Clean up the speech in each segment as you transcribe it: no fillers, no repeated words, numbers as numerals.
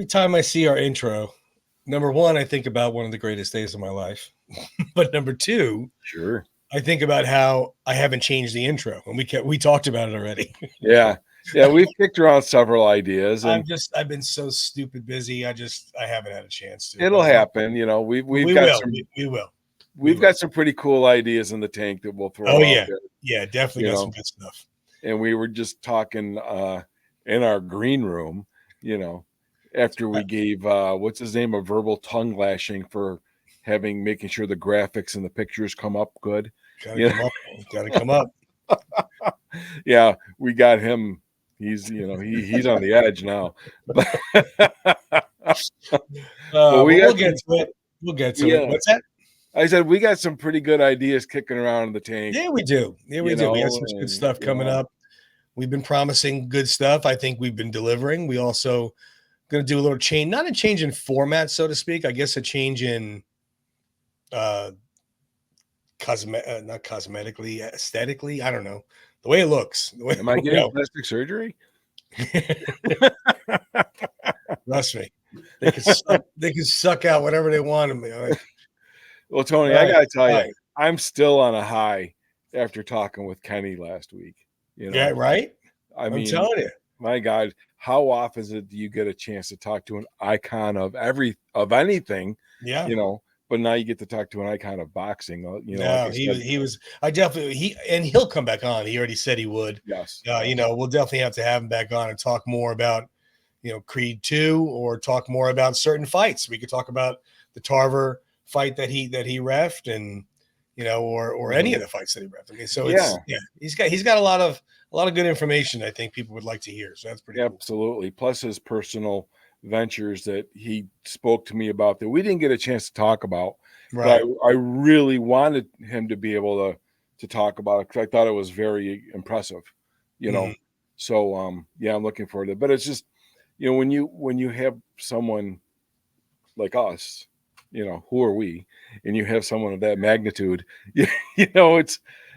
time I see our intro, number one, I think about one of the greatest days of my life. But number two, Sure. I think about how I haven't changed the intro, and we talked about it already. Yeah. Yeah. We've kicked around several ideas, and I've been so stupid busy. I haven't had a chance to. it'll But happen. You know, we will. We will. We we've will. got some pretty cool ideas in the tank that we'll Oh throw out yeah, there. yeah. Definitely You got some know, good stuff. and we were just talking in our green room. You know, after we gave what's his name a verbal tongue lashing for making sure the graphics and the pictures come up good. Got to come up. Got to come up. Yeah, we got him. He's on the edge now. But We'll get to it. We'll get to it. What's that? I said we got some pretty good ideas kicking around in the tank. Yeah, we do. Yeah, we do. We got some good stuff coming up. We've been promising good stuff. I think we've been delivering. We also going to do a little change, not a change in format, so to speak. I guess a change in not cosmetically, aesthetically. I don't know the way it looks. The way, Am I getting plastic surgery? Trust me, they can suck out whatever they want of me. Like, well, Tony, I gotta tell you, I'm still on a high after talking with Kenny last week. You know, yeah, right. I'm telling you, my God, how often do you get a chance to talk to an icon of anything? Yeah, you know. But now you get to talk to an icon of boxing. You know, no, he was. I definitely he'll come back on. He already said he would. Yes. You know, we'll definitely have to have him back on and talk more about, Creed 2, or talk more about certain fights. We could talk about the Tarver fight that he reffed, and or any of the fights that he reffed. I mean, so he's got a lot of good information I think people would like to hear. So that's pretty cool. Absolutely. Plus his personal ventures that he spoke to me about that we didn't get a chance to talk about. Right. But I really wanted him to be able to talk about it because I thought it was very impressive, So I'm looking forward to it. But it's just, when you have someone like us, who are we? And you have someone of that magnitude,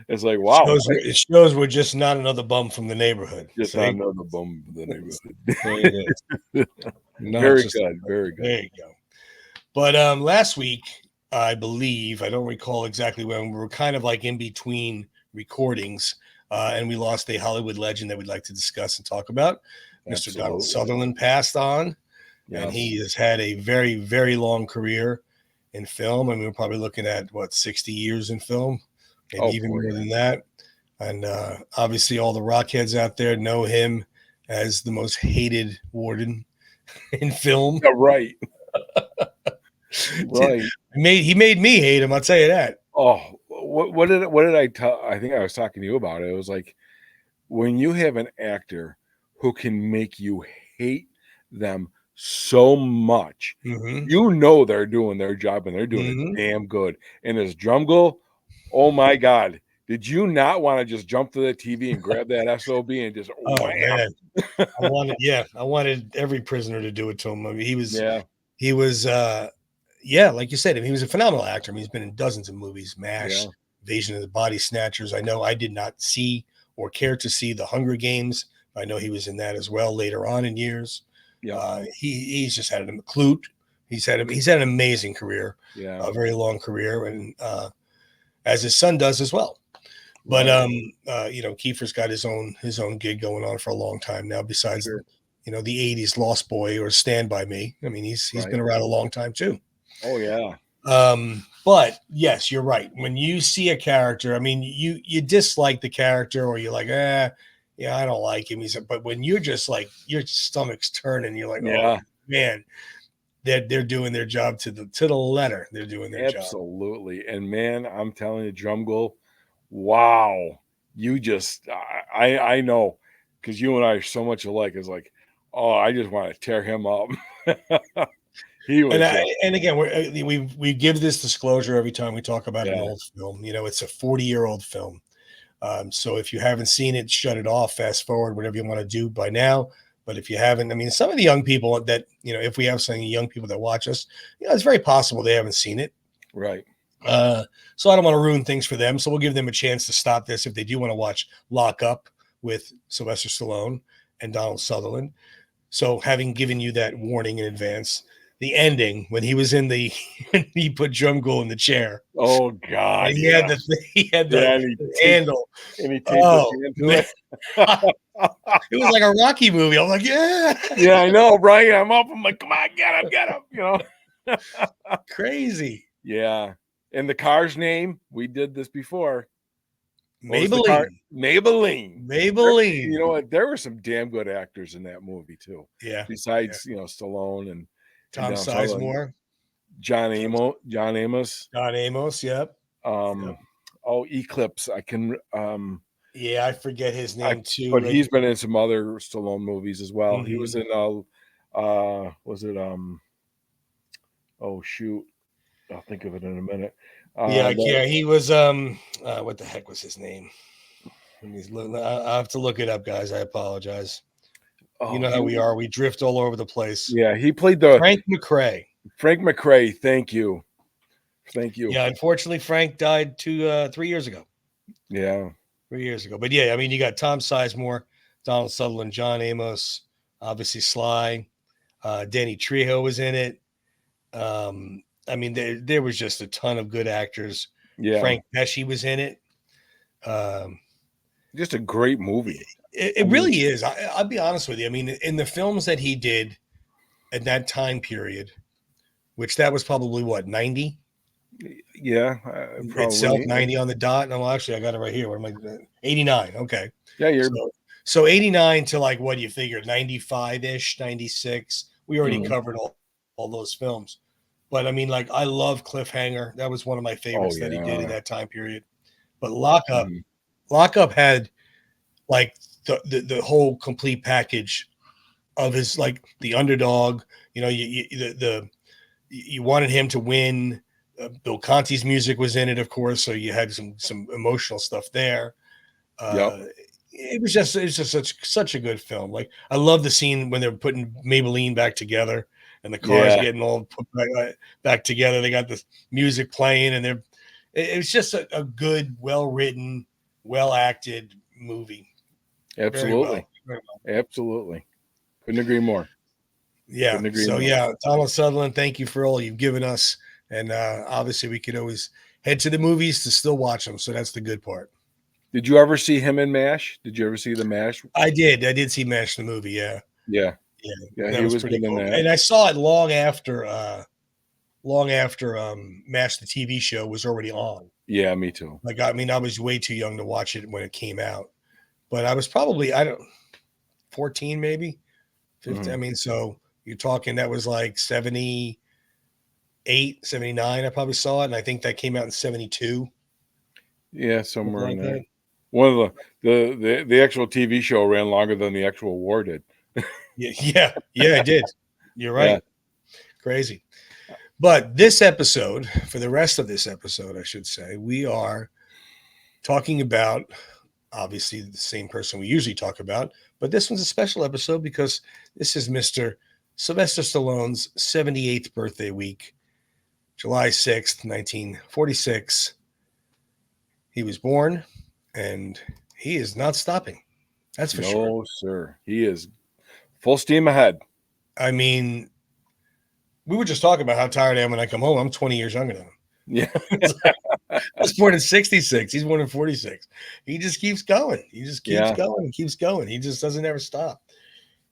it's like, wow. It shows we're just not another bum from the neighborhood. Just not another bum from the neighborhood. There it is. Very good. Very good. There you go. But last week, I believe, I don't recall exactly when, we were kind of like in between recordings, and we lost a Hollywood legend that we'd like to discuss and talk about. Absolutely. Mr. Donald Sutherland passed on, and he has had a very, very long career in film. I mean, we're probably looking at, 60 years in film, maybe even more than that. And obviously all the rockheads out there know him as the most hated warden in film. Yeah, right. Right. He made me hate him. I'll tell you that. Oh, what did I tell? I think I was talking to you about it. It was like when you have an actor who can make you hate them so much, they're doing their job and they're doing it damn good. And his Drumgle, oh my God. Did you not want to just jump to the TV and grab that SOB and just man. I wanted every prisoner to do it to him. I mean, he was like you said, he was a phenomenal actor. I mean, he's been in dozens of movies, MASH, Invasion of the Body Snatchers. I know I did not see or care to see The Hunger Games. I know he was in that as well later on in years. Yeah, he's just had a Clute. He's had an amazing career, a very long career, and as his son does as well. But Kiefer's got his own gig going on for a long time now. Besides, the '80s Lost Boy or Stand By Me. I mean, he's been around a long time too. Oh yeah. But yes, you're right. When you see a character, I mean, you dislike the character, or you're like, I don't like him. But when you're just like, your stomach's turning, you're like, oh man, they're doing their job to the letter. They're doing their job. Absolutely. And man, I'm telling you, Drumgle, wow. You just, I know, because you and I are so much alike. It's like, oh, I just want to tear him up. He was, and again, we give this disclosure every time we talk about an old film. It's a 40-year-old film. So if you haven't seen it, shut it off, fast forward, whatever you want to do by now. But if you haven't, I mean, some of the young people that, if we have some young people that watch us, it's very possible they haven't seen it. Right. So I don't want to ruin things for them. So we'll give them a chance to stop this if they do want to watch Lock Up with Sylvester Stallone and Donald Sutherland. So having given you that warning in advance, the ending when he was in the when he put Drumgool in the chair Oh God, and yeah. he had Yeah, the and handle. he taped his Oh hand to man, it. it was like a Rocky movie. I'm like, yeah, Yeah, I know, right? I'm up. I'm like, come on, get him, you know. crazy. Yeah. And the car's name, we did this before. What was the car? Maybelline, Maybelline. You Maybelline. know what? There were some damn good actors in that movie too. Yeah, yeah. Besides, Stallone and Tom Don Sutherland, Sizemore, John Amos. John Amos. Yep, yep. Um, Eclipse. Yeah, I forget his I name too. but Like, he's been in some other Stallone movies as well. He was mhm. in was it oh shoot, I'll think of it in a minute. Yeah, I The can't. He was what the heck was his name? I'll have to look it up, guys. I apologize. You oh know how we are. We drift all over the place. yeah, he played the Frank McRae. Frank McRae. Thank you. Thank you. Yeah, unfortunately, Frank died 3 years ago. Yeah. 3 years ago. But yeah, I mean, you got Tom Sizemore, Donald Sutherland, John Amos, obviously Sly, Danny Trejo was in it. I mean, there was just a ton of good actors. Yeah. Frank Pesci was in it. Um, Just a great movie. it really is. I'll be honest with you. I mean, in the films that he did at that time period, which that was probably what, 90? Yeah, Itself, probably. 90 on the dot. No, actually, I got it right here. What am I? 89. Okay. Yeah, So 89 to like what do you figure? 95-ish, 96. We already Mhm. covered all those films. But I mean, like, I love Cliffhanger. That was one of my favorites that he did in that time period. But Lockup had like the whole complete package of his, like, the underdog. You wanted him to win. Bill Conti's music was in it, of course, so you had some emotional stuff there. Yep. It's just such a good film. Like, I love the scene when they're putting Maybelline back together and the cars Yeah. getting all put back together. They got this music playing, and it's just a good, well written, well acted movie. Absolutely. Very well. Absolutely. Couldn't agree more. Yeah. Couldn't agree So more. yeah, Donald Sutherland, thank you for all you've given us. And obviously we could always head to the movies to still watch them. So that's the good part. Did you ever see him in MASH? Did you ever see the MASH? I did see MASH the movie. Yeah. Yeah. Yeah. Yeah, That he was was pretty good in cool. that. And I saw it long after MASH the TV show was already on. Yeah, me too. Like, I mean, I was way too young to watch it when it came out. But I was probably 14 maybe. 15. Mhm. I mean, so you're talking that was like 78, 79. I probably saw it, and I think that came out in 72. Yeah, somewhere in Like there. that. One of the actual TV show ran longer than the actual war did. Yeah, I did. You're right. Yeah. Crazy. But this episode, for the rest of this episode, I should say, we are talking about obviously the same person we usually talk about, but this one's a special episode because this is Mr. Sylvester Stallone's 78th birthday week, July 6th, 1946. He was born, and he is not stopping. That's for sure. No, sir. He is full steam ahead. I mean, we were just talking about how tired I am when I come home. I'm 20 years younger than him. Yeah. I was born in 66. He's born in 46. He just keeps going. He just keeps going and keeps going. He just doesn't ever stop.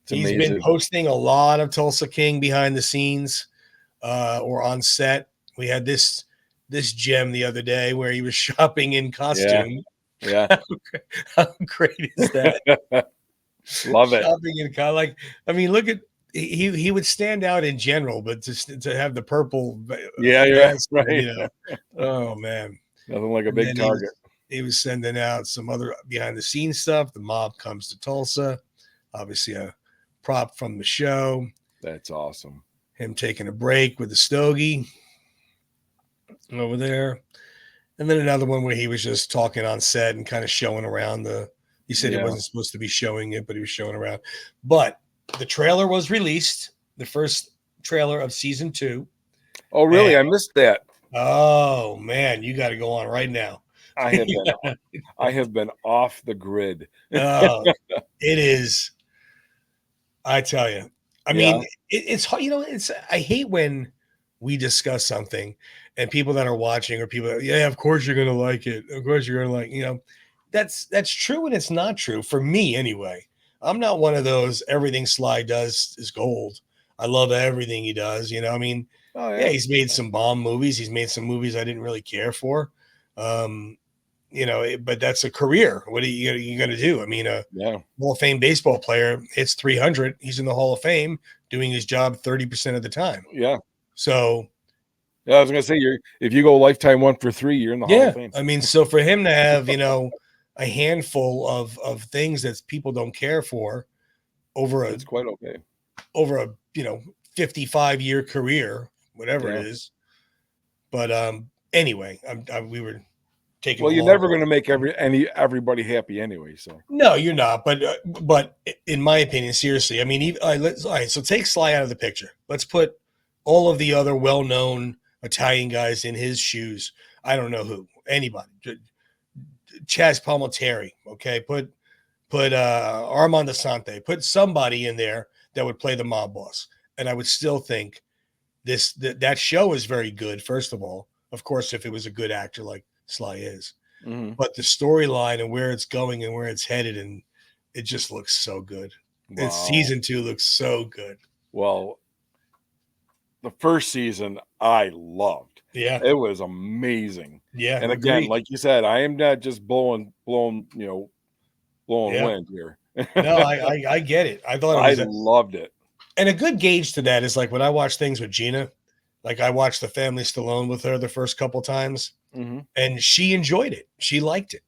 He's been posting a lot of Tulsa King behind the scenes or on set. We had this gem the other day where he was shopping in costume. Yeah. How great is that? Love it. Shopping in like, I mean, look at he would stand out in general, but to have the purple vest, right. Oh man, nothing like a big target. He was sending out some other behind the scenes stuff. The mob comes to Tulsa, obviously a prop from the show. That's awesome. Him taking a break with the stogie over there, and then another one where he was just talking on set and kind of showing around he said he wasn't supposed to be showing it, but he was showing around. But the trailer was released, the first trailer of season 2. Oh, really? I missed that. Oh man, you got to go on right now. I have been off the grid. It is. I tell you, I mean, it's hard, I hate when we discuss something and people that are watching or people, yeah, of course you're gonna like it. Of course you're gonna like, that's true and it's not true for me anyway. I'm not one of those everything Sly does is gold. I love everything he does. I mean, Oh yeah, yeah. he's made some bomb movies. He's made some movies I didn't really care for. Um, but that's a career. What are you going to do? I mean, a Hall of Fame baseball player hits 300. He's in the Hall of Fame doing his job 30% of the time. Yeah. So, yeah, I was going to say, if you go lifetime 1 for 3, you're in the Hall of Fame. I mean, so for him to have, a handful of things that people don't care for it's quite okay. Over a 55-year career, whatever it is. But anyway, we were taking. Well, you're never going to make everybody happy anyway. So no, you're not. But in my opinion, seriously, I mean, all right. So take Sly out of the picture. Let's put all of the other well-known Italian guys in his shoes. I don't know who, anybody. Chaz Palminteri. Okay, put Armando Sante. Put somebody in there that would play the mob boss, and I would still think that show is very good. First of all, of course, if it was a good actor like Sly is, but the storyline and where it's going and where it's headed, and it just looks so good. Wow. Season 2 looks so good. Well, the first season I loved. Yeah, it was amazing. Yeah, and again, like you said, I am not just blowing wind here. No, I get it. I thought I loved it. And a good gauge to that is like when I watch things with Gina, like I watched The Family Stallone with her the first couple times, and she enjoyed it. She liked it.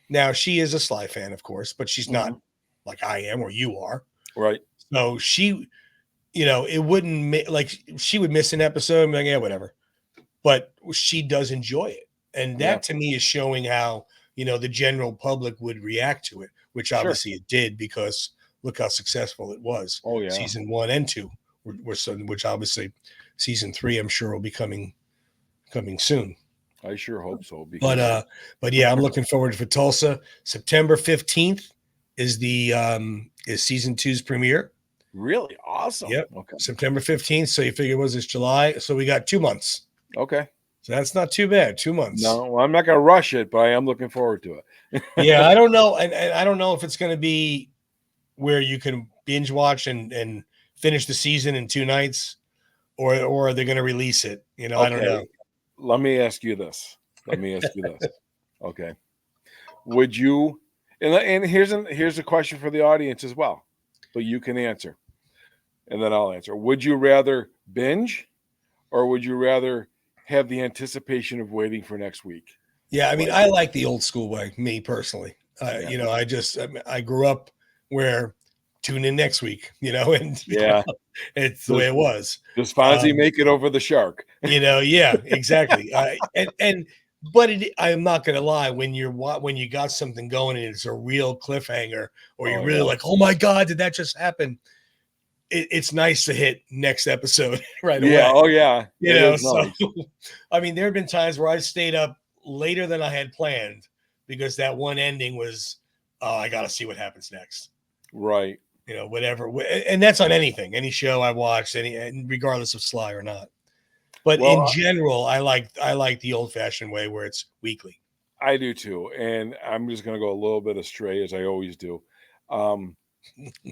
Now, she is a Sly fan, of course, but she's not like I am or you are. Right. So she, it wouldn't like she would miss an episode and be like, yeah, whatever. But she does enjoy it. And that to me is showing how, the general public would react to it, which obviously it did because look how successful it was. Oh, yeah. Season 1 and 2 were which obviously season 3, I'm sure will be coming soon. I sure hope so. But yeah, I'm looking forward to Tulsa. September 15th is is season 2's premiere. Really awesome. Yep. Okay. September 15th. So you figure was this July? So we got 2 months. Okay. So that's not too bad. 2 months. No, I'm not going to rush it, but I am looking forward to it. Yeah, I don't know, and I don't know if it's going to be where you can binge watch and finish the season in 2 nights, or are they going to release it? Okay. I don't know. Let me ask you this. Okay. Would you? And here's a question for the audience as well, but you can answer, and then I'll answer. Would you rather binge, or would you rather have the anticipation of waiting for next week? Yeah, I mean, I like the old school way, me personally. I grew up where tune in next week, and it's the way it was. Does Fonzie make it over the shark? Yeah, exactly. But I'm not going to lie, when you got something going and it's a real cliffhanger, or you're really like, oh my God, did that just happen? It's nice to hit next episode right away. Oh yeah. So I mean, there have been times where I stayed up later than I had planned because that one ending was, I got to see what happens next. Right. Whatever. And that's on anything, any show I watched, regardless of Sly or not. But in general, I like the old fashioned way where it's weekly. I do too. And I'm just going to go a little bit astray as I always do.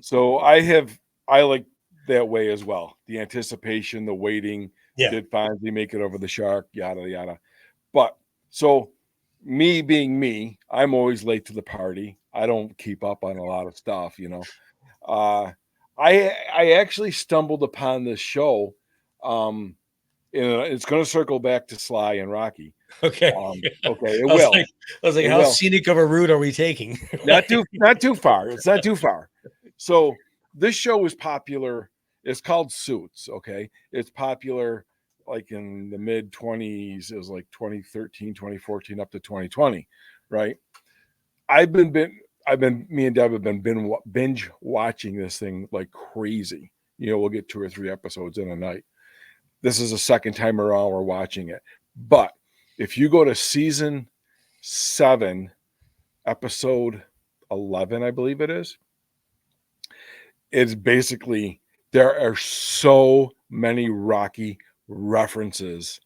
So I like that way as well. The anticipation, the waiting. Yeah. Did Fonzie make it over the shark? Yada, yada. But so me being me, I'm always late to the party. I don't keep up on a lot of stuff, I actually stumbled upon this show. It's going to circle back to Sly and Rocky. Okay. Okay. It will. I was like, how scenic of a route are we taking? Not too far. It's not too far. So this show was popular. It's called Suits. Okay. It's popular like in the mid 20s. It was like 2013, 2014 up to 2020. Right. Me and Deb have been binge watching this thing like crazy. We'll get 2 or 3 episodes in a night. This is the second time around we're watching it. But if you go to season 7, episode 11, I believe it is, it's basically There are so many Rocky references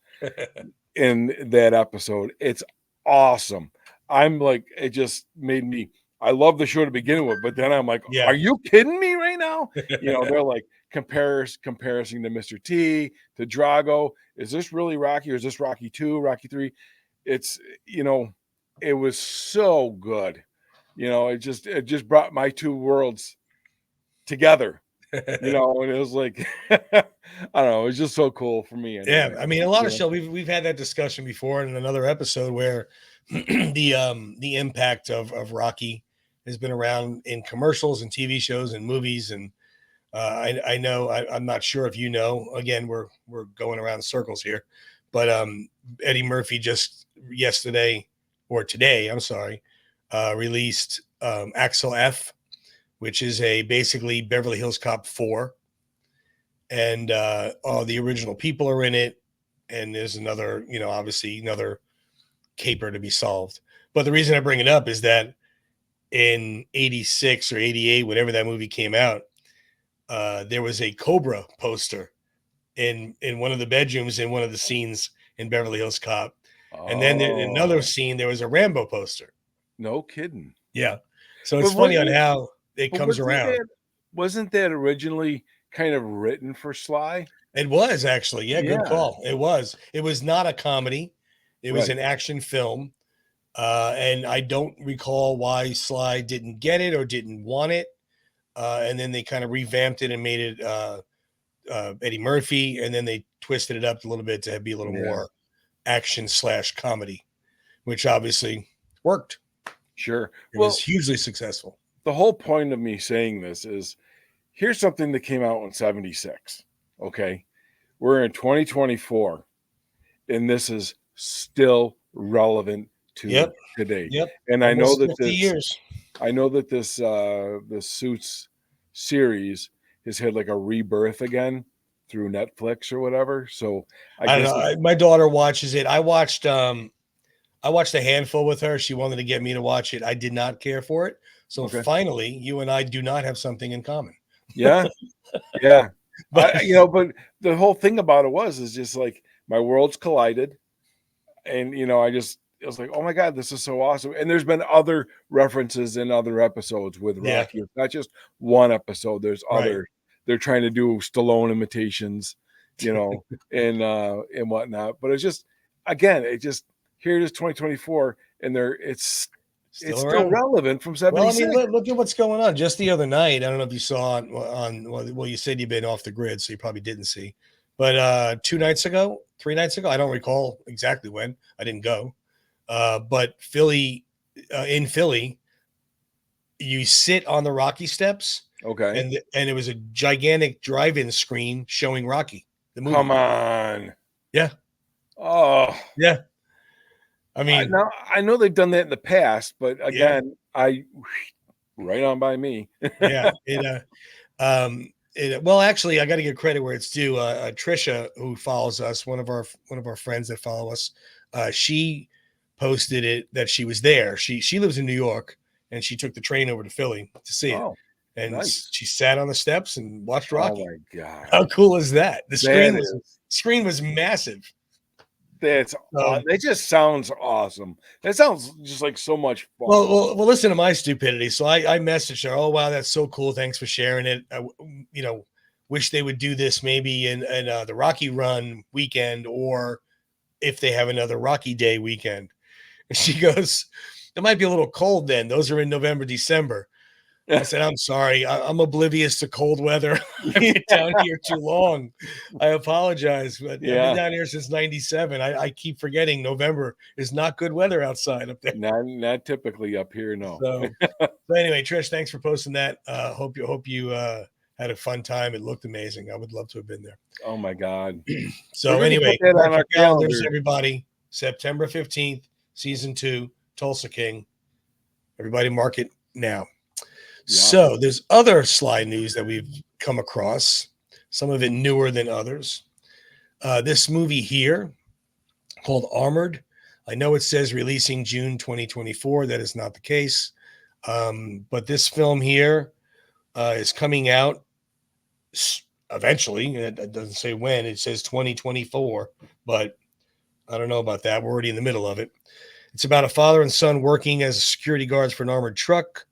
in that episode. It's awesome. I'm like, it just made me. I love the show to begin with, but then I'm like, Yeah. are you kidding me right now? They're like comparison to Mr. T, to Drago. Is this really Rocky, or is this Rocky 2, Rocky 3? It's it was so good. It just brought my two worlds together. And it was like I don't know, it was just so cool for me Yeah, anyway. I mean, a lot of show we've had that discussion before in another episode where the impact of Rocky has been around in commercials and TV shows and movies, and I know I'm not sure if you know. Again, we're going around in circles here, but Eddie Murphy just yesterday or today, I'm sorry, released Axel F, which is a basically Beverly Hills Cop 4, and all the original people are in it, and there's another, obviously another caper to be solved. But the reason I bring it up is that in 86 or 88, whenever that movie came out, there was a Cobra poster in one of the bedrooms in one of the scenes in Beverly Hills Cop. And then in another Oh, scene, there was a Rambo poster. no kidding. Yeah. So But it's funny on wasn't how it but comes around. wasn't that originally kind of written for Sly? It was actually, yeah, good Yeah, call. It was. It was not a comedy. It was right. an action film. And I don't recall why Sly didn't get it or didn't want it. And then they kind of revamped it and made it Eddie Murphy, and then they twisted it up a little bit to be a little Yeah, more action/comedy, which obviously worked. sure. It was Well, hugely successful. the whole point of me saying this is here's something that came out in 76. Okay. We're in 2024, and this is still relevant to Yep. today. Yep. And Almost 50 years. I know that this Suits series has had like a rebirth again through Netflix or whatever. So I I don't guess know. My daughter watches it. I watched a handful with her. She wanted to get me to watch it. I did not care for it. So okay. finally, you and I do not have something in common. Yeah. Yeah. But But the whole thing about it is just like my worlds collided. And it was like, oh my God, this is so awesome. And there's been other references in other episodes with yeah, Rocky. It's not just one episode. There's right. other. They're trying to do Stallone imitations, and whatnot. But it's just, again, here it is 2024, and it's Still still around. relevant from Well, I 76. mean, look at what's going on. Just the other night, I don't know if you saw well, you said you've been off the grid, so you probably didn't see. But 2 nights ago, 3 nights ago, I don't recall exactly when. I didn't go. But in Philly, you sit on the Rocky steps, Okay. and it was a gigantic drive-in screen showing Rocky, the Come movie. on. Yeah, Oh, yeah. I mean, I know they've done that in the past, but yeah, again, right on by me. yeah. Well, actually, I got to give credit where it's due. Trisha, who follows us, one of our friends that follow us, she posted it that she was there. She lives in New York, and she took the train over to Philly to see it, Oh, and nice. she sat on the steps and watched Oh Rocky. my God. How cool is that? The That screen was massive. So, that just sounds awesome. That sounds just like so much fun. listen to my stupidity. So I messaged her. Oh wow, that's so cool. Thanks for sharing it. Wish they would do this maybe in the Rocky Run weekend, or if they have another Rocky Day weekend. And she goes, "It might be a little cold then. Those are in November, December." I said, "I'm sorry. I'm oblivious to cold weather. I've been down here too long. I apologize, but I've been Yeah. down here since '97. I keep forgetting November is not good weather outside up there." Not typically up here, no. So anyway, Trish, thanks for posting that. Hope you had a fun time. It looked amazing. I would love to have been there. Oh my God. We're So gonna put anyway, that mark on your our calendars, calendar. everybody. September 15th, season 2, Tulsa King. Everybody mark it now. Yeah. So there's other Sly news that we've come across, some of it newer than others. This movie here called Armored. I know it says releasing June 2024. That is not the case. But this film here is coming out eventually. It doesn't say when. It says 2024, but I don't know about that. We're already in the middle of it. It's about a father and son working as security guards for an armored truck.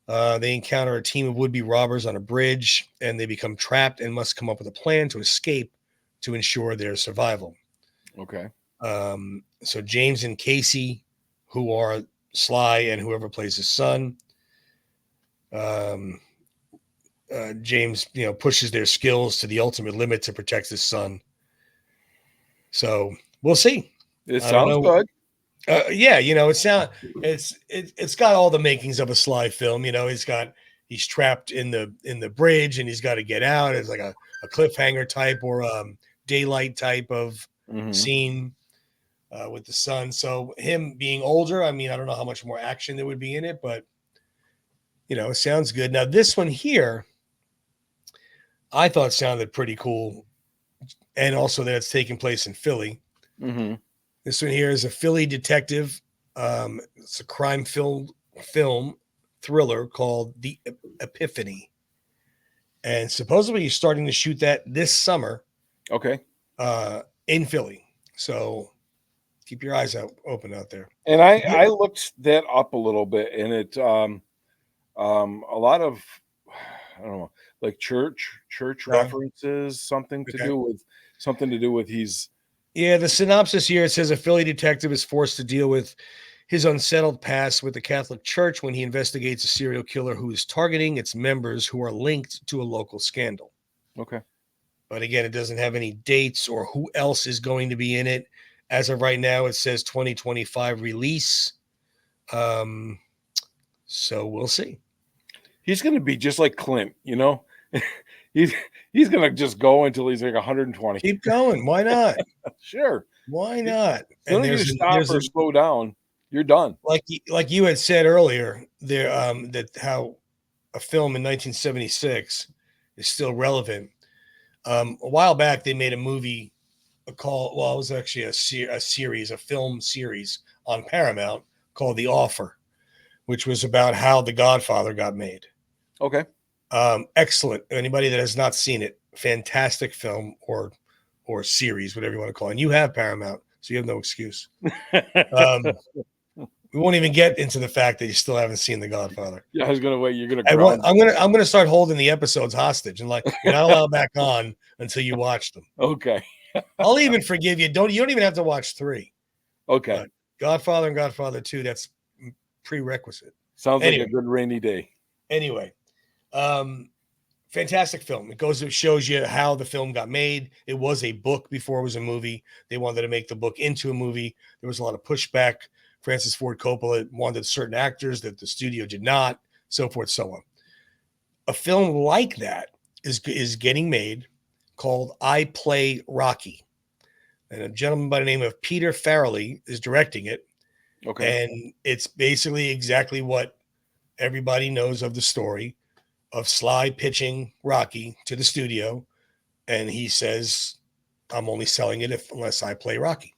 They encounter a team of would-be robbers on a bridge, and they become trapped and must come up with a plan to escape to ensure their survival. Okay. So James and Casey, who are Sly and whoever plays his son, um, James, pushes their skills to the ultimate limit to protect his son. So we'll see. It I don't sounds know. good. Yeah, it's got all the makings of a Sly film. He's trapped in the bridge and he's got to get out. It's like a cliffhanger type or daylight type of scene with the son. So him being older, I mean, I don't know how much more action there would be in it, but it sounds good. Now this one here, I thought sounded pretty cool, and also that it's taking place in Philly. Mm-hmm. This one here is a Philly detective. It's a crime film thriller called The Epiphany, and supposedly he's starting to shoot that this summer. Okay. In Philly. So keep your eyes open out there. And I looked that up a little bit, and it a lot of, I don't know, like church references, something to do with he's. Yeah, the synopsis here, it says a Philly detective is forced to deal with his unsettled past with the Catholic Church when he investigates a serial killer who is targeting its members who are linked to a local scandal. Okay. But again, it doesn't have any dates or who else is going to be in it. As of right now, it says 2025 release. So we'll see. He's going to be just like Clint, he's going to just go until he's like 120. Keep going. Why not? Sure. Why not? As soon as you stop or slow down, you're done. Like you had said earlier, there that how a film in 1976 is still relevant. A while back, they made a movie it was actually a film series on Paramount called The Offer, which was about how The Godfather got made. Okay. Excellent. Anybody that has not seen it, fantastic film or series, whatever you want to call it. And you have Paramount, so you have no excuse. We won't even get into the fact that you still haven't seen The Godfather. Yeah, I was gonna wait. You're gonna. I'm gonna start holding the episodes hostage and you're not allowed back on until you watch them. Okay. I'll even forgive you. You don't even have to watch 3. Okay. But Godfather and Godfather 2, that's prerequisite. Sounds like a good rainy day. Anyway, fantastic film. It shows you how the film got made. It was a book before it was a movie. They wanted to make the book into a movie. There was a lot of pushback. Francis Ford Coppola wanted certain actors that the studio did not, so forth, so on. A film like that is getting made called I Play Rocky. And a gentleman by the name of Peter Farrelly is directing it. Okay. And it's basically exactly what everybody knows of the story of Sly pitching Rocky to the studio. And he says, I'm only selling it unless I play Rocky.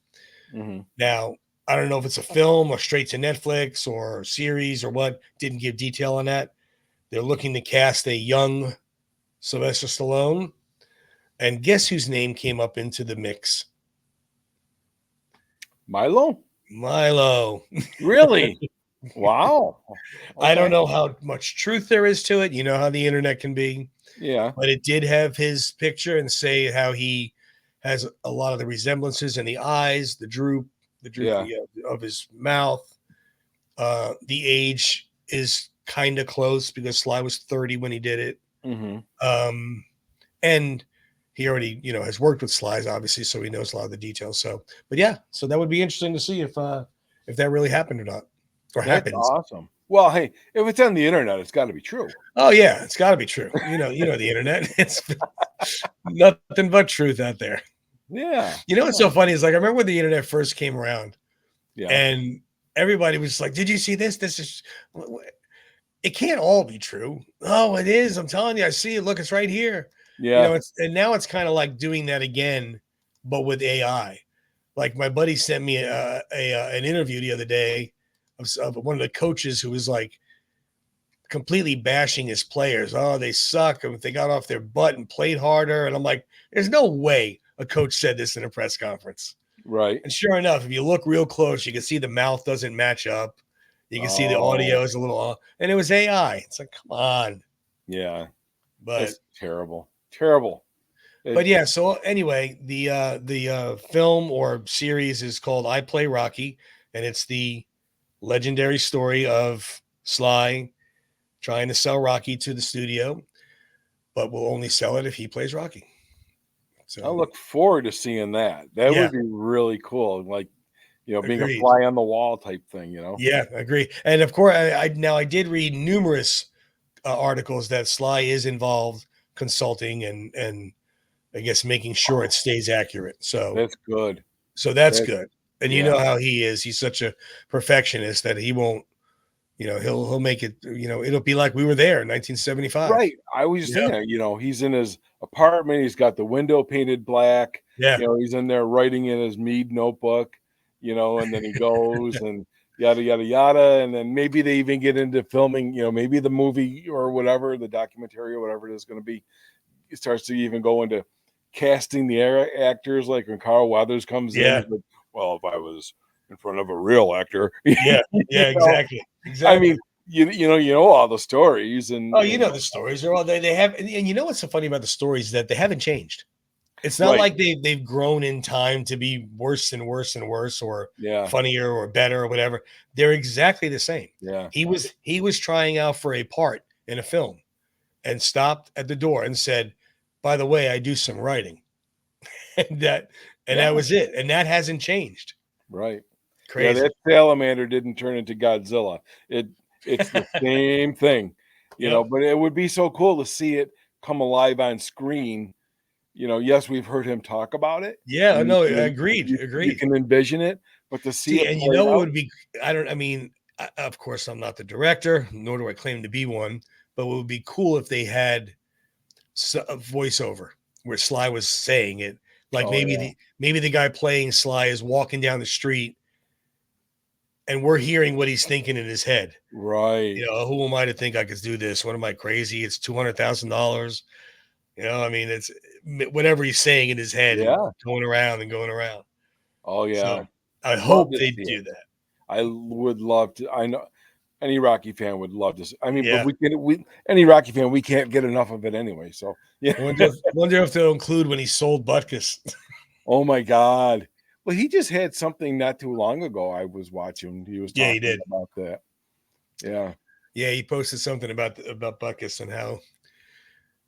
Mm-hmm. Now, I don't know if it's a film or straight to Netflix or series or what. Didn't give detail on that. They're looking to cast a young Sylvester Stallone. And guess whose name came up into the mix? Milo. Really? Wow. Okay. I don't know how much truth there is to it. You know how the internet can be. Yeah. But it did have his picture and say how he has a lot of the resemblances in the eyes, the droop of his mouth. The age is kind of close because Sly was 30 when he did it. Mm-hmm. And he already, has worked with Sly's, obviously, so he knows a lot of the details. So that would be interesting to see if that really happened or not, or happens. Awesome. Well, hey, if it's on the internet, it's got to be true. Oh yeah, it's got to be true. You know the internet. It's nothing but truth out there. Yeah. What's so funny is I remember when the internet first came around, yeah, and everybody was like, "Did you see this? This is." It can't all be true. Oh, it is. I'm telling you, I see it. Look, it's right here. Yeah. And now it's kind of like doing that again, but with AI. Like my buddy sent me an interview the other day of one of the coaches who was like completely bashing his players. Oh, they suck. If they got off their butt and played harder. And I'm like, there's no way a coach said this in a press conference. Right. And sure enough, if you look real close, you can see the mouth doesn't match up. You can see the Oh, audio is a little off, and it was AI. It's like, come on. yeah. But That's terrible. Terrible. but yeah, so anyway, the film or series is called I Play Rocky, and it's the legendary story of Sly trying to sell Rocky to the studio, but will only sell it if he plays Rocky. I So look forward to seeing that. That yeah, would be really cool. Like, being a agreed. fly on the wall type thing, Yeah, agree. And of course, I did read numerous articles that Sly is involved consulting and I guess making sure it stays accurate. So That's good. that's That good. And you Yeah. know how he is. He's such a perfectionist that he won't, he'll make it, it'll be like we were there in 1975. Right. I was just Yeah. thinking, he's in his apartment, he's got the window painted black, Yeah. he's in there writing in his Mead notebook, and then he goes and yada yada yada. And then maybe they even get into filming, maybe the movie or whatever, the documentary or whatever it is going to be, it starts to even go into casting the actors, like when Carl Weathers comes in, Yeah. he's like, well, if I was in front of a real actor, Yeah. Yeah. Exactly. I mean, Exactly. you know all the stories Oh, and the stories are all they have. And you know what's so funny about the stories that they haven't changed. It's not right. like they've grown in time to be worse and worse and worse or Yeah. funnier or better or whatever. They're exactly the same. Yeah. He was trying out for a part in a film and stopped at the door and said, "By the way, I do some writing." and that Yeah. was it. And that hasn't changed. Right. Yeah, Crazy. that salamander didn't turn into Godzilla. It's the same thing, Yep. but it would be so cool to see it come alive on screen. Yes, we've heard him talk about it, Yeah, and no, agreed. you Agreed. can envision it, but to see See, it and played what out. would be I mean, of course I'm not the director, nor do I claim to be one, but what would be cool if they had a voiceover where Sly was saying it. Like Oh, yeah. maybe the guy playing Sly is walking down the street and we're hearing what he's thinking in his head. Right. Who am I to think I could do this? What am I crazy? It's $200,000. I mean, it's whatever he's saying in his head and Yeah. going around and going around. Oh, So yeah. I Love hope to they see do it. that. I would love to. I know any Rocky fan would love to see. I mean, but Yeah. any Rocky fan, we can't get enough of it anyway. So yeah. Wonder if they'll include when he sold Butkus. Oh my God. Well, he just had something not too long ago. I was watching. He was Yeah, he talking did. about that. Yeah. Yeah, he posted something about Butkus and how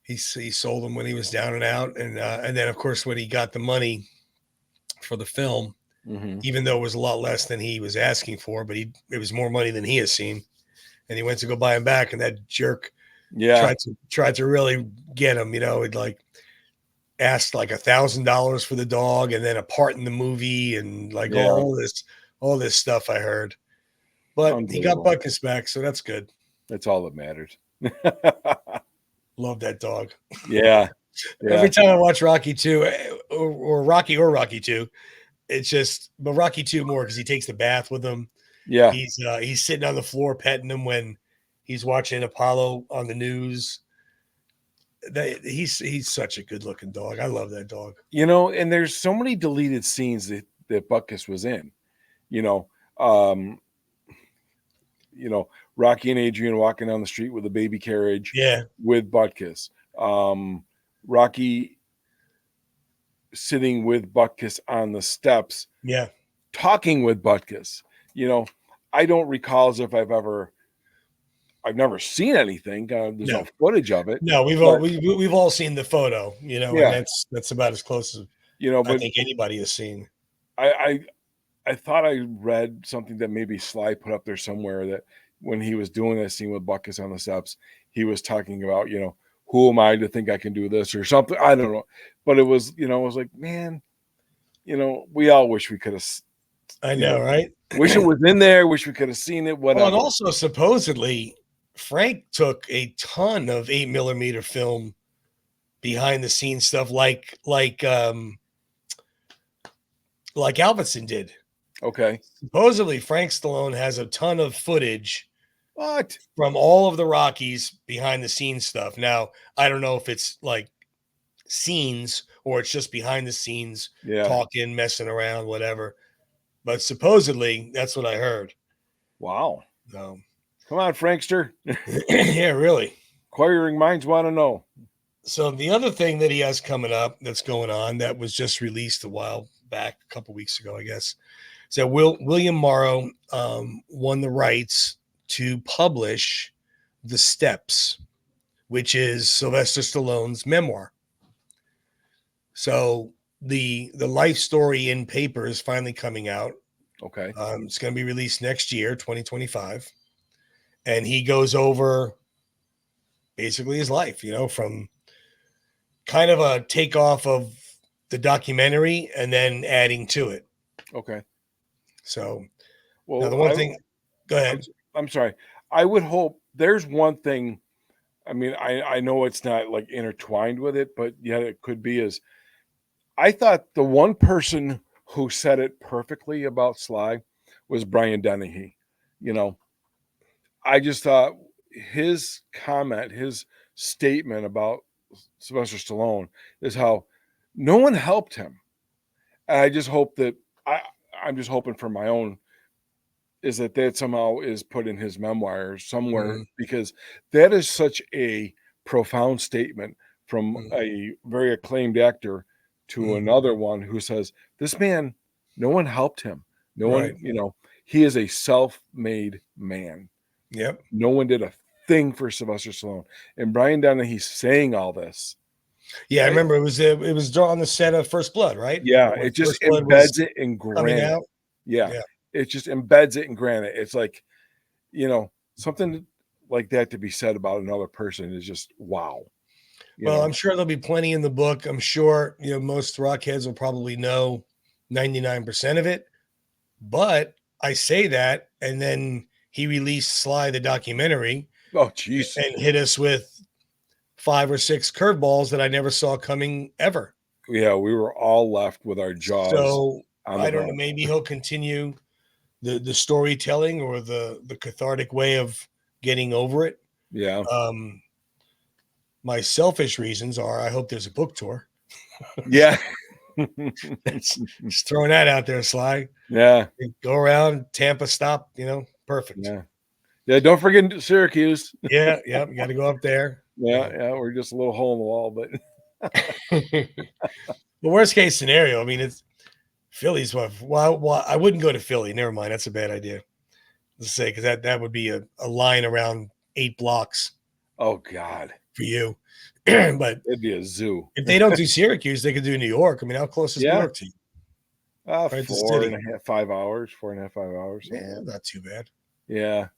he sold him when he was down and out, and then of course when he got the money for the film, Hmm. even though it was a lot less than he was asking for, but it was more money than he has seen, and he went to go buy him back, and that jerk Yeah. tried to really get him. He'd like asked like $1,000 for the dog, and then a part in the movie, and like Yeah. all this stuff I heard. But he got Unbelievable. Butkus back, so that's good. That's all that matters. Love that dog. Yeah. Yeah. Every time I watch Rocky 2 or Rocky 2, it's just, but Rocky 2 more because he takes the bath with him. Yeah. He's sitting on the floor petting him when he's watching Apollo on the news. He's such a good looking dog. I love that dog. And there's so many deleted scenes that Butkus was in, you know, um, Rocky and Adrian walking down the street with a baby carriage Yeah, with Butkus. Rocky sitting with Butkus on the steps, yeah. talking with Butkus. I don't recall as if I've never seen anything. There's No, no footage of it, no. but We've all seen the photo, and yeah, that's about as close as I but think anybody has seen. I I thought I read something that maybe Sly put up there somewhere that when he was doing that scene with Butkus on the steps, he was talking about, who am I to think I can do this or something? I don't know. But it was, it was like, man, we all wish we could have, I know, right? wish it was in there, wish we could have seen it, Well, and whatever. also supposedly Frank took a ton of 8mm film behind the scenes stuff like Alvinson did. Okay. Supposedly Frank Stallone has a ton of footage What? from all of the Rockies behind the scenes stuff. Now, I don't know if it's like scenes or it's just behind the scenes Yeah. talking, messing around, whatever. But supposedly that's what I heard. Wow. So, Come on, Frankster. yeah, really. Inquiring minds want to know. So the other thing that he has coming up that's going on that was just released a while back, a couple weeks ago, I guess. So William Morrow won the rights to publish The Steps, which is Sylvester Stallone's memoir. So the life story in paper is finally coming out. Okay. It's going to be released next year, 2025, and he goes over basically his life, from kind of a takeoff of the documentary and then adding to it. Okay. So now the Well, one thing, go I'm, ahead. I'm sorry. I would hope there's one thing. I mean, I know it's not like intertwined with it, but yet it could be. Is I thought the one person who said it perfectly about Sly was Brian Dennehy. You know, I just thought his comment, his statement about Sylvester Stallone is how no one helped him. And I just hope that I, I'm just hoping for my own is that somehow is put in his memoirs somewhere Mhm, because that is such a profound statement from mhm, a very acclaimed actor to mhm. another one who says this man, no one helped him, no one, Right. he is a self-made man. Yep. No one did a thing for Sylvester Stallone. And Brian Dennehy saying all this. Yeah, I I, remember it was drawn on the set of First Blood, right? yeah, When it just First Blood was embeds it in coming granite. out. Yeah, Yeah. it just embeds it in granite. It's like, something like that to be said about another person is just wow. You Well, know, I'm sure there'll be plenty in the book. I'm sure, most rock heads will probably know 99% of it. But I say that, and then he released Sly the documentary oh jeez, and hit us with 5 or 6 curveballs that I never saw coming ever. yeah, we were all left with our jaws So on the I don't know. ground. Maybe he'll continue the storytelling or the cathartic way of getting over it. Yeah, Um, my selfish reasons are I hope there's a book tour. yeah, That's just throwing that out there, Sly. yeah, Go around Tampa, stop. Perfect. yeah, yeah. Don't forget Syracuse. Yeah, yeah. You got to go up there. Yeah, yeah, we're just a little hole in the wall, but The worst case scenario. I mean, it's Philly's what? Well, I wouldn't go to Philly. Never mind. That's a bad idea. Let's say because that would be a line around 8 blocks oh god, for you. But it'd be a zoo. if they don't do Syracuse, they could do New York. I mean, how close is New Yeah, York to you? Right, the four and city. a half, 5 hours, 4.5, 5 hours, something Yeah, like that. not too bad. Yeah,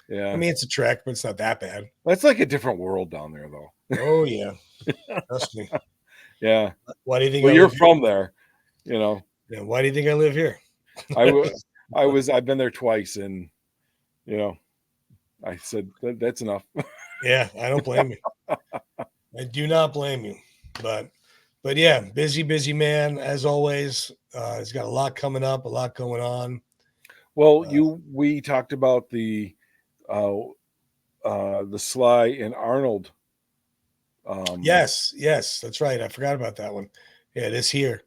I yeah. mean, it's a trek, but it's not that bad. That's like a different world down there, though. Oh yeah, trust me. Yeah. Why do you think Well, I you're live here? from there, you know. Yeah, why do you think I live here? I w- I've been there twice, and you know, I said that's enough. Yeah, I don't blame you. I do not blame you. But yeah, busy man as always. He's got a lot coming up, a lot going on. Well, Uh, we talked about uh, the Sly and Arnold. yes, that's right. I forgot about that one. Yeah, it is here.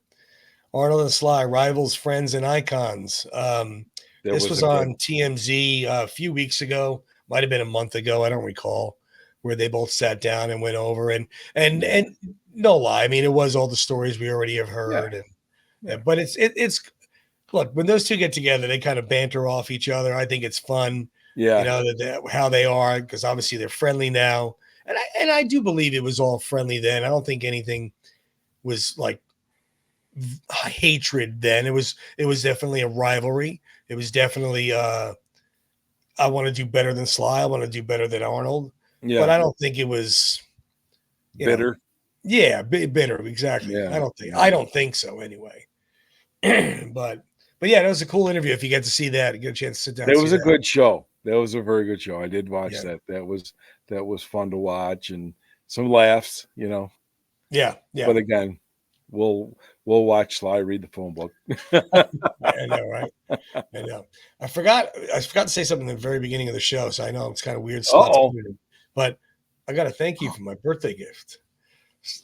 Arnold and Sly, rivals, friends, and icons. That This was was a good. on TMZ a few weeks ago. Might have been a month ago. I don't recall. Where they both sat down and went over Yeah, and no lie. I mean, it was all the stories we already have yeah, heard, yeah, but it's look when those two get together, they kind of banter off each other. I think it's fun, yeah, how they are because obviously they're friendly now, and I do believe it was all friendly then. I don't think anything was like hatred then. It was definitely a rivalry. It was definitely I want to do better than Sly. I want to do better than Arnold, but yeah. I don't think it was you know Bitter. yeah bitter exactly. I Yeah, don't think yeah. I don't think so anyway. But yeah, that was a cool interview. If you get to see that, get a chance to sit down and That see was a that. good show. That was a very good show. I did watch Yeah, that. That was fun to watch and some laughs. yeah, yeah. But again, we'll We'll watch Sly read the phone book. I know, right? I know. I forgot to say something at the very beginning of the show, so I know it's kind of weird spot to Uh-oh. put it in. But I got to thank you for my birthday gift.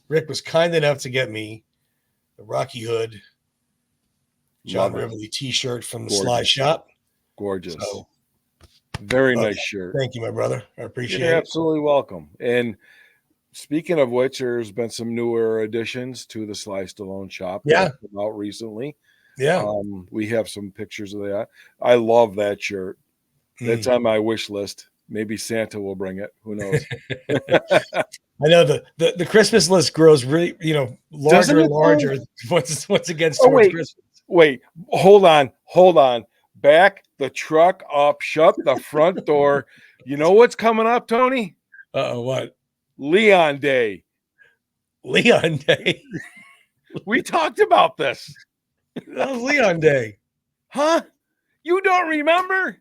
Rick was kind enough to get me the Rocky Hood John Love it. Rivoli T-shirt from the Sly Gorgeous. Shop. Gorgeous. So, very love nice that. shirt. Thank you, my brother. I appreciate You're it. absolutely welcome. And speaking of which, there's been some newer additions to the Sly Stallone shop that Yeah. have come out recently. Yeah. We have some pictures of that. I love that shirt. That's on my wish list. Maybe Santa will bring it. Who knows? I know the Christmas list grows really, larger and larger once it gets towards Christmas. Wait, hold on. Back the truck up, shut the front door. You know what's coming up, Tony? What? Leon Day. Leon Day. We talked about this. That was Leon Day. Huh? You don't remember?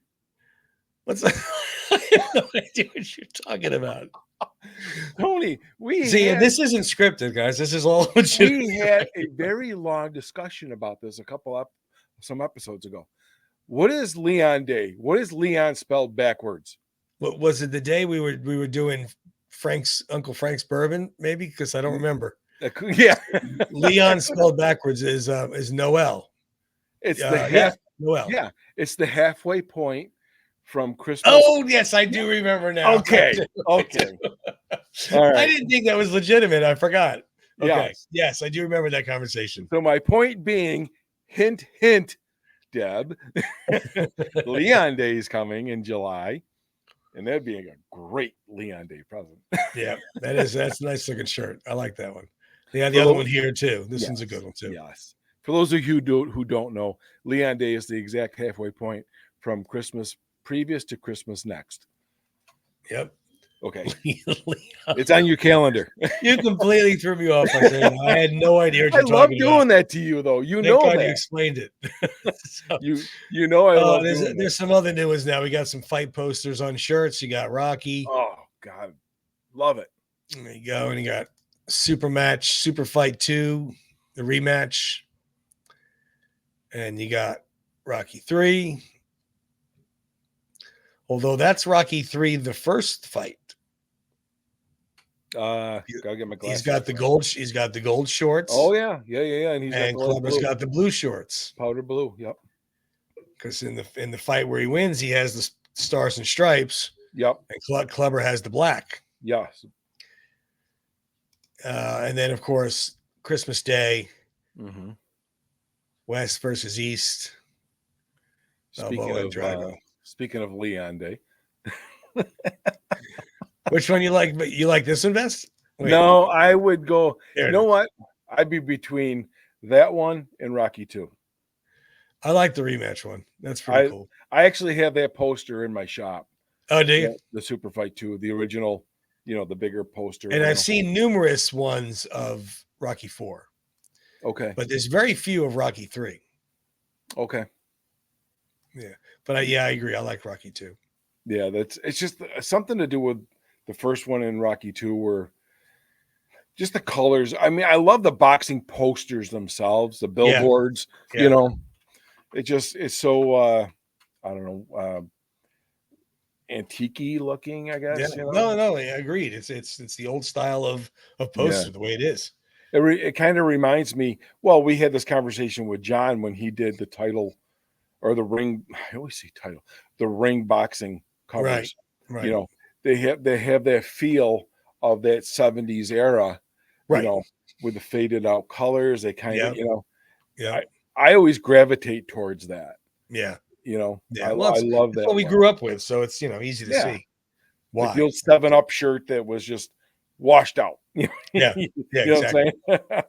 I have no idea what you're talking about. Tony, this isn't scripted, guys. This is all legit. We had a very long discussion about this some episodes ago. What is Leon Day? What is Leon spelled backwards? What was it? The day we were doing Uncle Frank's bourbon, maybe? Because I don't remember. Yeah. Leon spelled backwards is Noel. It's Noel. Yeah, it's the halfway point from Christmas. Oh, yes, I do remember now. Okay. All right. I didn't think that was legitimate. I forgot. Okay. Yes. Yes, I do remember that conversation. So my point being, hint, Deb, Leon Day is coming in July, and that'd be a great Leon Day present. Yeah, that's a nice looking shirt. I like that one. Yeah, the other one here too. This one's a good one too. Yes. For those of you who don't know, Leon Day is the exact halfway point from Christmas previous to Christmas next. Yep. Okay. It's on your calendar. You completely threw me off by saying I had no idea what you're talking about. I love doing that to you, though. You know that. You explained it. So, you know I love there's some other new ones now. We got some fight posters on shirts. You got Rocky. Oh, God. Love it. There you go. And you got Super Fight 2, the rematch. And you got Rocky 3. Although that's Rocky 3, the first fight. Gotta get my glasses. He's got the gold shorts. Oh yeah. And Clubber's got the blue shorts. Powder blue. Yep. Because in the fight where he wins, he has the stars and stripes. Yep. And Clubber has the black. Yes. And then of course Christmas Day. Mm-hmm. West versus East. Speaking of Leon Day. Which one you like? But you like this one best? Wait. No, I would go. You know what? I'd be between that one and Rocky 2. I like the rematch one. That's pretty cool. I actually have that poster in my shop. Oh, do you? The Super Fight 2, the original, the bigger poster. And I've seen numerous ones of Rocky 4. Okay. But there's very few of Rocky 3. Okay. Yeah. But I agree. I like Rocky 2. Yeah, it's just something to do with the first one in Rocky 2 where just the colors. I mean, I love the boxing posters themselves, the billboards, it's so I don't know, antique-y looking, I guess. Yeah. No, I agreed. It's the old style of poster, the way it is. It kind of reminds me, well, we had this conversation with John when he did the title or the ring. I always say title, the ring boxing covers. Right. They have that feel of that 70s era, right. With the faded out colors. They kind of, yeah. I always gravitate towards that. Yeah. I love that. What we grew up with, so it's easy to see. Why? Like the old 7-Up shirt that was just washed out. Yeah, exactly. What I'm saying?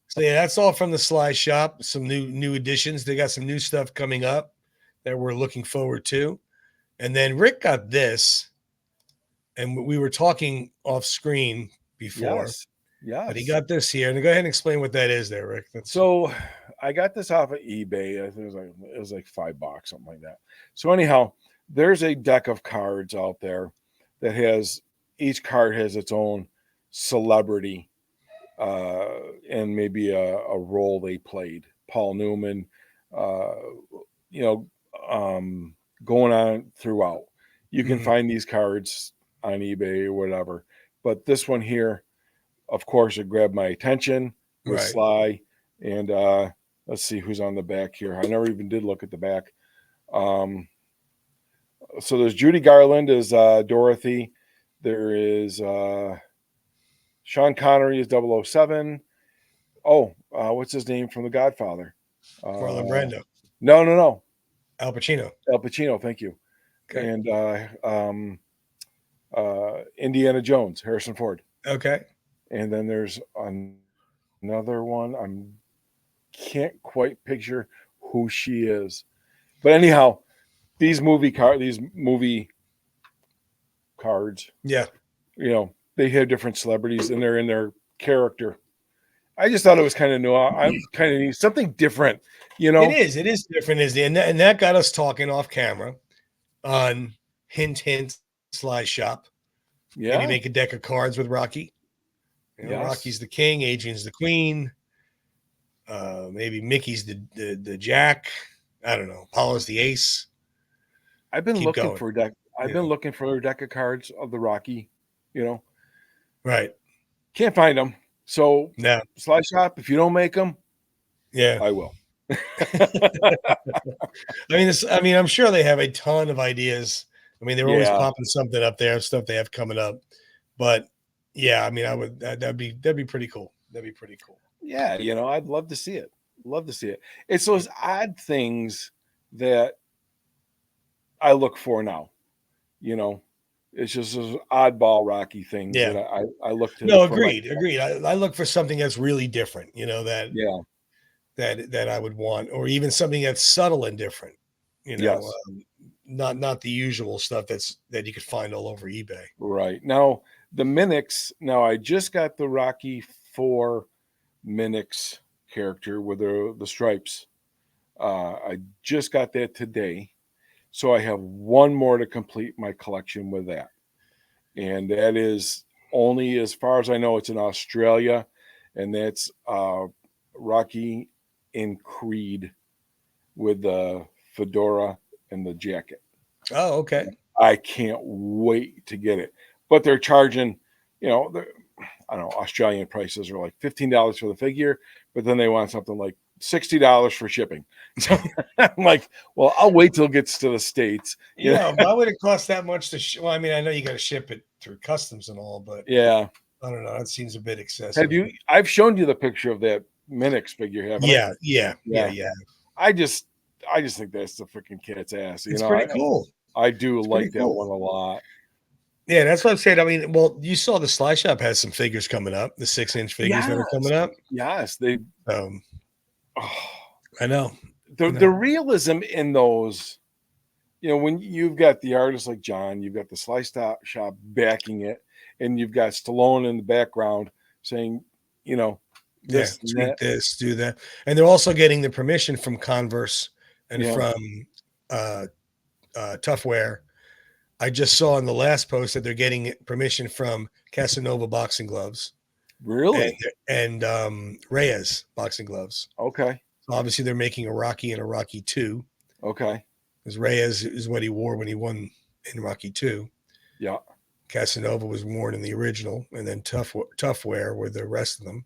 So that's all from the Sly Shop. Some new additions. They got some new stuff coming up that we're looking forward to. And then Rick got this, and we were talking off screen before. Yes. But he got this here. And go ahead and explain what that is there, Rick. So I got this off of eBay. I think it was like $5, something like that. So anyhow, there's a deck of cards out there that each card has its own celebrity and maybe a role they played. Paul Newman, uh, you know, going on throughout. You can find these cards on eBay or whatever. But this one here, of course, it grabbed my attention with Right. Sly. And let's see who's on the back here. I never even did look at the back. So there's Judy Garland as Dorothy. There is Sean Connery as 007. Oh, what's his name from The Godfather? Marlon Brando. No. Al Pacino. Al Pacino, thank you. Okay. And Indiana Jones, Harrison Ford. Okay. And then there's another one. Can't quite picture who she is. But anyhow, these movie cards, Yeah. They have different celebrities and they're in their character. I just thought it was kind of new. I'm kind of need something different, It is different, and that got us talking off camera on hint, Sly shop. Yeah. Maybe make a deck of cards with Rocky. Yes. Rocky's the king, Adrian's the queen. Maybe Mickey's the jack. I don't know. Apollo's the ace. I've been looking going. for a deck. I've been looking for a deck of cards of the Rocky. Right. Can't find them. So No. Sly Shop, if you don't make them, Yeah, I will. I mean, I'm sure they have a ton of ideas. I mean, they're always popping something up there, stuff they have coming up. But yeah, I mean, I would that'd be pretty cool. That'd be pretty cool. Yeah, I'd love to see it. Love to see it. It's those odd things that I look for now. It's just those oddball Rocky things that I look to. No, agreed. I look for something that's really different. That I would want, or even something that's subtle and different. Yes. Not the usual stuff that you could find all over eBay. Right. Now the Minix. Now I just got the Rocky 4 Minix character with the stripes. I just got that today, so I have one more to complete my collection with that, and that is only, as far as I know, it's in Australia, and that's Rocky in Creed with the fedora and the jacket. Oh, okay. I can't wait to get it. But they're charging, I don't know, Australian prices are like $15 for the figure, but then they want something like $60 for shipping. So I'm like, well, I'll wait till it gets to the States. Yeah, why would it cost that much to well, I mean, I know you got to ship it through customs and all, but yeah, I don't know. That seems a bit excessive. I've shown you the picture of that Minix figure, haven't I? Yeah. I just think that's the freaking cat's ass. It's pretty cool. I do like that one a lot. Yeah, that's what I'm saying. I mean, well, you saw the Sly Shop has some figures coming up, the 6-inch figures that are coming up. Yes, I know. The realism in those, when you've got the artists like John, you've got the Sly Shop backing it, and you've got Stallone in the background saying, this, tweet this, do that. And they're also getting the permission from Converse and from Toughwear. I just saw in the last post that they're getting permission from Casanova boxing gloves. Really? And Reyes boxing gloves. Okay. So obviously they're making a Rocky and a Rocky 2. Okay. Because Reyes is what he wore when he won in Rocky 2. Yeah. Casanova was worn in the original, and then Toughwear with the rest of them.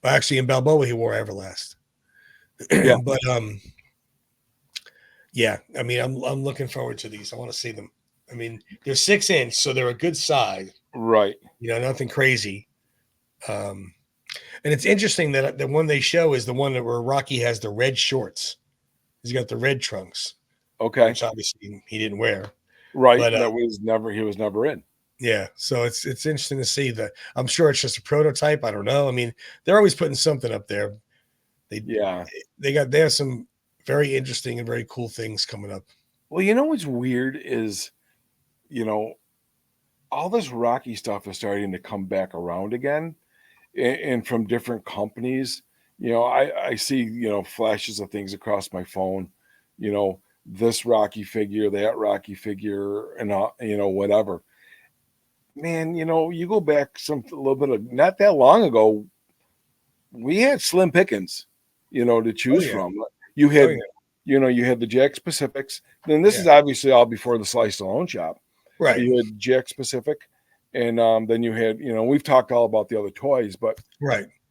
Well, actually, in Balboa he wore Everlast. Yeah. But yeah, I mean, I'm looking forward to these. I want to see them. I mean, they're 6-inch, so they're a good size. Right. Nothing crazy. And it's interesting that the one they show is the one where Rocky has the red shorts. He's got the red trunks. Okay. Which obviously he didn't wear. Right. But he was never in. Yeah. So it's interesting to see that. I'm sure it's just a prototype. I don't know. I mean, they're always putting something up there. They have some very interesting and very cool things coming up. Well, what's weird is, all this Rocky stuff is starting to come back around again, and from different companies. I see, flashes of things across my phone, this Rocky figure, that Rocky figure, and, whatever. man, you go back a little bit of not that long ago, we had slim pickings, to choose from. You had, you had the Jack's Pacifics. Then this is obviously all before the Sly Stallone shop. Right. But you had Jack's Pacific, and then you had, we've talked all about the other toys, but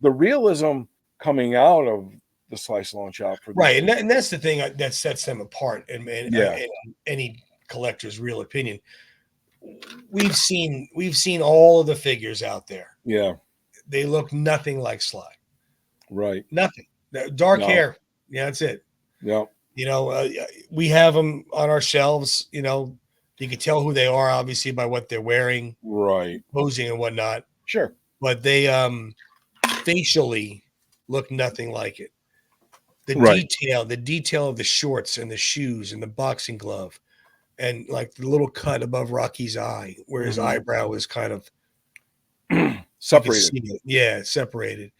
the realism coming out of the Sly Stallone shop for and that's the thing that sets them apart. And any collector's real opinion. We've seen all of the figures out there. Yeah, they look nothing like Sly. Right. Nothing. Dark hair. Yeah, that's it. Yeah. We have them on our shelves. You can tell who they are obviously by what they're wearing, right, posing and whatnot. Sure. But they facially look nothing like it. The detail of the shorts and the shoes and the boxing glove, and like the little cut above Rocky's eye where his eyebrow is kind of separated. Yeah, separated.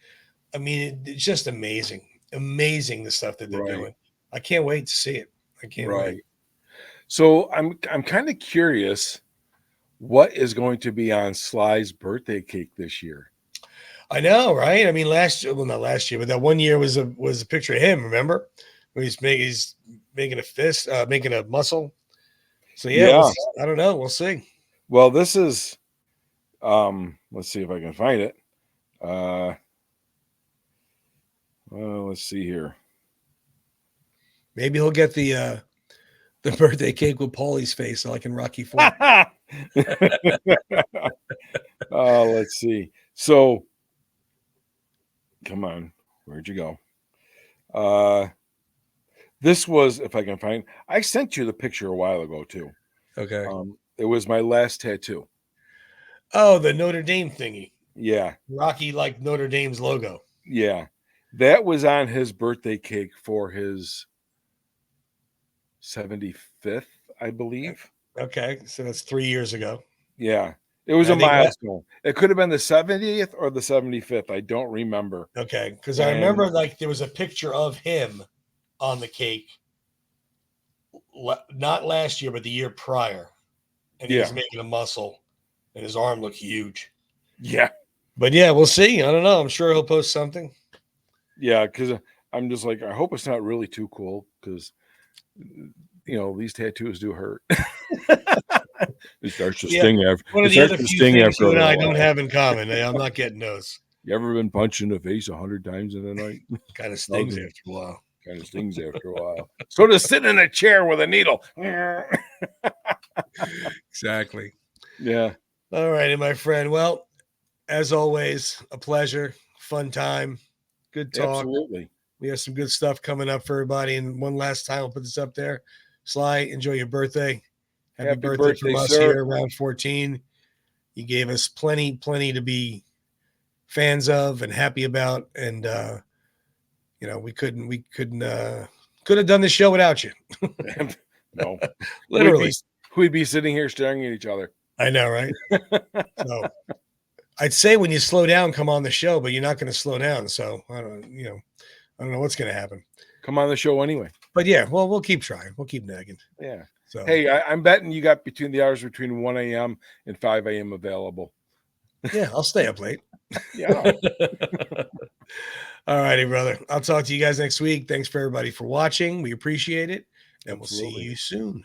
I mean, it's just amazing the stuff that they're doing. I can't wait to see it. I can't wait. So I'm kind of curious what is going to be on Sly's birthday cake this year. I know, right? I mean, not last year, but that one year was a picture of him. Remember, where he's making a fist, making a muscle. So I don't know. We'll see. Well, this is, let's see if I can find it. Well, let's see here. Maybe he'll get the birthday cake with Paulie's face, like in Rocky IV. Let's see. So, come on, where'd you go? This was, if I can find, I sent you the picture a while ago too. Okay. It was my last tattoo. Oh, the Notre Dame thingy. Yeah. Rocky like Notre Dame's logo. Yeah. That was on his birthday cake for his 75th, I believe. Okay. So that's 3 years ago. Yeah. It was a milestone. It could have been the 70th or the 75th. I don't remember. Okay. Because I remember like there was a picture of him on the cake, not last year, but the year prior. And he was making a muscle and his arm looked huge. Yeah. But yeah, we'll see. I don't know. I'm sure he'll post something. Yeah. Because I'm just like, I hope it's not really too cool because, these tattoos do hurt. It starts to sting after. One of the other few things you and I don't have in common. I'm not getting those. You ever been punched in the face 100 times in a night? Kind of stings after a while. So to sit in a chair with a needle. Exactly. Yeah. All righty, my friend. Well, as always, a pleasure. Fun time. Good talk. Absolutely. We have some good stuff coming up for everybody. And one last time, I'll put this up there. Sly, enjoy your birthday. Happy birthday from us here around 14. You gave us plenty to be fans of and happy about. And, we could have done this show without you. No. Literally. We'd be sitting here staring at each other. I know, right? So I'd say when you slow down, come on the show, but you're not going to slow down. So I don't know what's going to happen. Come on the show anyway. But yeah, well, we'll keep trying. We'll keep nagging. Yeah. So hey, I'm betting you got between the hours between 1 a.m. and 5 a.m. available. Yeah, I'll stay up late. Yeah. All righty, brother. I'll talk to you guys next week. Thanks for everybody for watching. We appreciate it. And we'll see you soon.